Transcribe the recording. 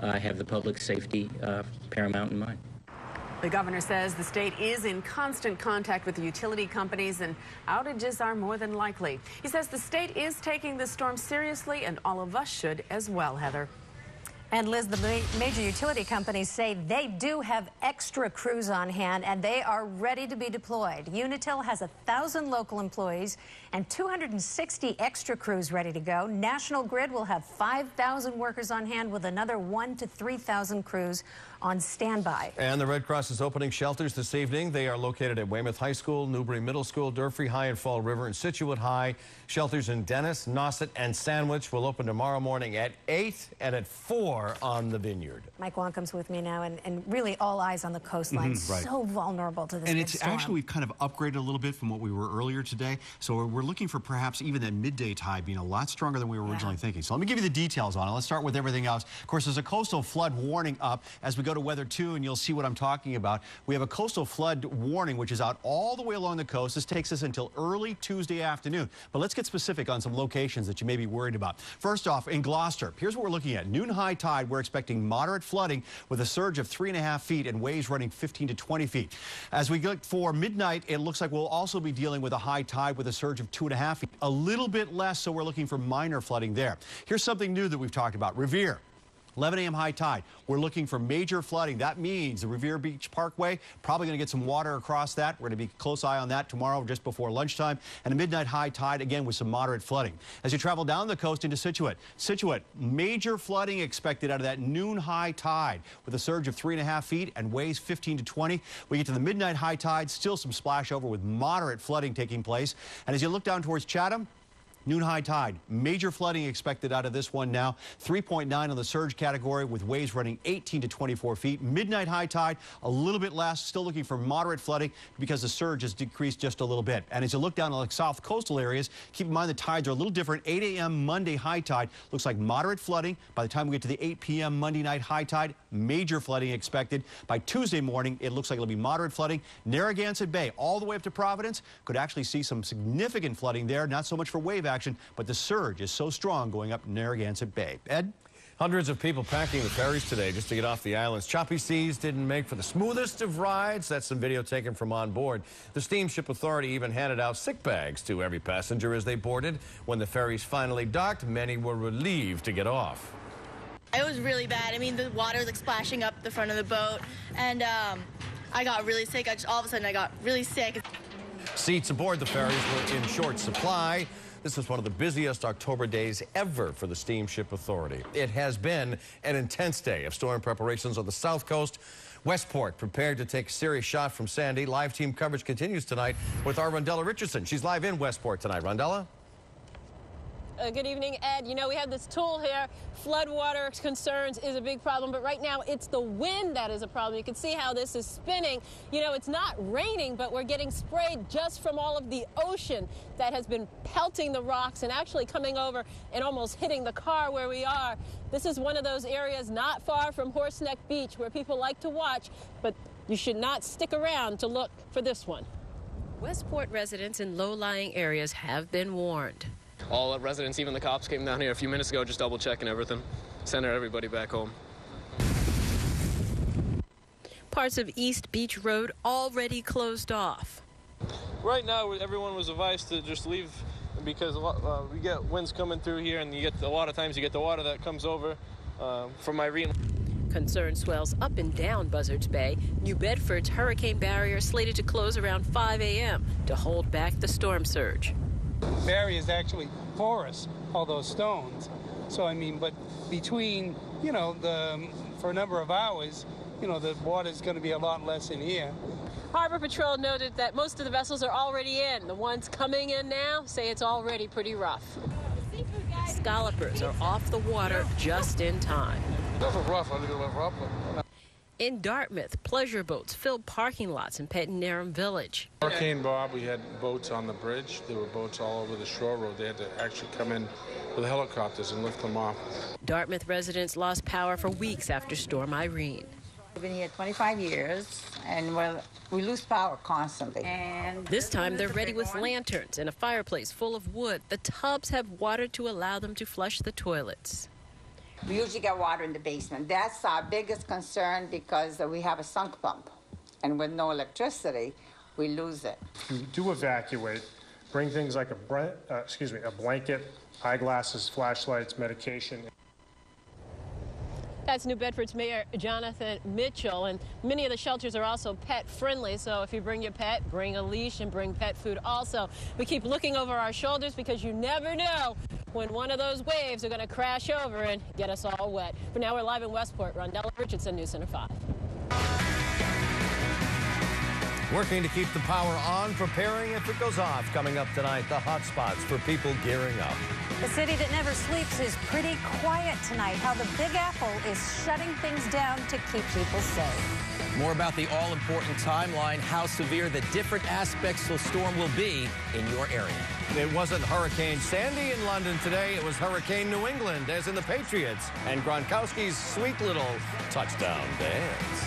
have the public safety paramount in mind. The governor says the state is in constant contact with the utility companies and outages are more than likely. He says the state is taking the storm seriously and all of us should as well, Heather. And Liz, the major utility companies say they do have extra crews on hand and they are ready to be deployed. Unitil has 1,000 local employees and 260 extra crews ready to go. National Grid will have 5,000 workers on hand with another 1,000 to 3,000 crews on standby. And the Red Cross is opening shelters this evening. They are located at Weymouth High School, Newbury Middle School, Durfee High and Fall River, and Scituate High. Shelters in Dennis, Nauset, and Sandwich will open tomorrow morning at 8 and at 4 on the Vineyard. Mike Wankum's with me now, and really all eyes on the coastline. Right. So vulnerable to this. And big it's storm. actually, we've kind of upgraded a little bit from what we were earlier today. So we're looking for perhaps even that midday tide being a lot stronger than we were originally thinking. So let me give you the details on it. Let's start with everything else. Of course, there's a coastal flood warning up as we go to Weather 2, and you'll see what I'm talking about. We have a coastal flood warning, which is out all the way along the coast. This takes us until early Tuesday afternoon. But let's get specific on some locations that you may be worried about. First off, in Gloucester, here's what we're looking at. Noon high tide, we're expecting moderate flooding with a surge of 3.5 feet and waves running 15 to 20 feet. As we look for midnight, it looks like we'll also be dealing with a high tide with a surge of 2.5 feet. A little bit less, so we're looking for minor flooding there. Here's something new that we've talked about. Revere. 11 a.m. high tide. We're looking for major flooding. That means the Revere Beach Parkway, probably going to get some water across that. We're going to be a close eye on that tomorrow just before lunchtime. And a midnight high tide, again, with some moderate flooding. As you travel down the coast into Scituate, major flooding expected out of that noon high tide with a surge of 3.5 feet and waves 15 to 20. We get to the midnight high tide, still some splash over with moderate flooding taking place. And as you look down towards Chatham, noon high tide, major flooding expected out of this one now. 3.9 on the surge category with waves running 18 to 24 feet. Midnight high tide, a little bit less, still looking for moderate flooding because the surge has decreased just a little bit. And as you look down on the south coastal areas, keep in mind the tides are a little different. 8 a.m. Monday high tide looks like moderate flooding. By the time we get to the 8 p.m. Monday night high tide, major flooding expected. By Tuesday morning, it looks like it'll be moderate flooding. Narragansett Bay all the way up to Providence could actually see some significant flooding there. Not so much for wave action, but the surge is so strong going up Narragansett Bay. Ed? Hundreds of people packing the ferries today just to get off the islands. Choppy seas didn't make for the smoothest of rides. That's some video taken from on board. The Steamship Authority even handed out sick bags to every passenger as they boarded. When the ferries finally docked, many were relieved to get off. It was really bad. I mean, the water was like splashing up the front of the boat, and I got really sick. All of a sudden, I got really sick. Seats aboard the ferries were in short supply. This is one of the busiest October days ever for the Steamship Authority. It has been an intense day of storm preparations on the south coast. Westport prepared to take a serious shot from Sandy. Live team coverage continues tonight with our Rondella Richardson. She's live in Westport tonight. Rondella? Good evening, Ed. You know, we have this tool here. Floodwater concerns is a big problem, but right now it's the wind that is a problem. You can see how this is spinning. You know, it's not raining, but we're getting sprayed just from all of the ocean that has been pelting the rocks and actually coming over and almost hitting the car where we are. This is one of those areas not far from Horseneck Beach where people like to watch, but you should not stick around to look for this one. Westport residents in low-lying areas have been warned. All residents, even the cops, came down here a few minutes ago just double-checking everything, sending everybody back home. Parts of East Beach Road already closed off. Right now, everyone was advised to just leave because we get winds coming through here, and a lot of times you get the water that comes over from Irene. Concern swells up and down Buzzards Bay. New Bedford's hurricane barrier slated to close around 5 a.m. to hold back the storm surge. The barrier is actually porous, all those stones. So, I mean, but between, you know, for a number of hours, you know, the water's going to be a lot less in here. Harbor Patrol noted that most of the vessels are already in. The ones coming in now say it's already pretty rough. Scallopers are off the water just in time. In Dartmouth, pleasure boats filled parking lots in Pettinerum Village. Hurricane Bob, we had boats on the bridge. There were boats all over the shore road. They had to actually come in with helicopters and lift them off. Dartmouth residents lost power for weeks after Storm Irene. I've been here 25 years, and we lose power constantly. And this time they're ready with lanterns and a fireplace full of wood. The tubs have water to allow them to flush the toilets. We usually get water in the basement. That's our biggest concern because we have a sunk pump. And with no electricity, we lose it. You do evacuate, bring things like a blanket, eyeglasses, flashlights, medication. That's New Bedford's Mayor Jonathan Mitchell, and many of the shelters are also pet-friendly, so if you bring your pet, bring a leash and bring pet food also. We keep looking over our shoulders because you never know when one of those waves are going to crash over and get us all wet. For now, we're live in Westport. Rondella Richardson, News Center 5. Working to keep the power on, preparing if it goes off. Coming up tonight, the hot spots for people gearing up. The city that never sleeps is pretty quiet tonight. How the Big Apple is shutting things down to keep people safe. More about the all-important timeline, how severe the different aspects of the storm will be in your area. It wasn't Hurricane Sandy in London today. It was Hurricane New England, as in the Patriots and Gronkowski's sweet little touchdown dance.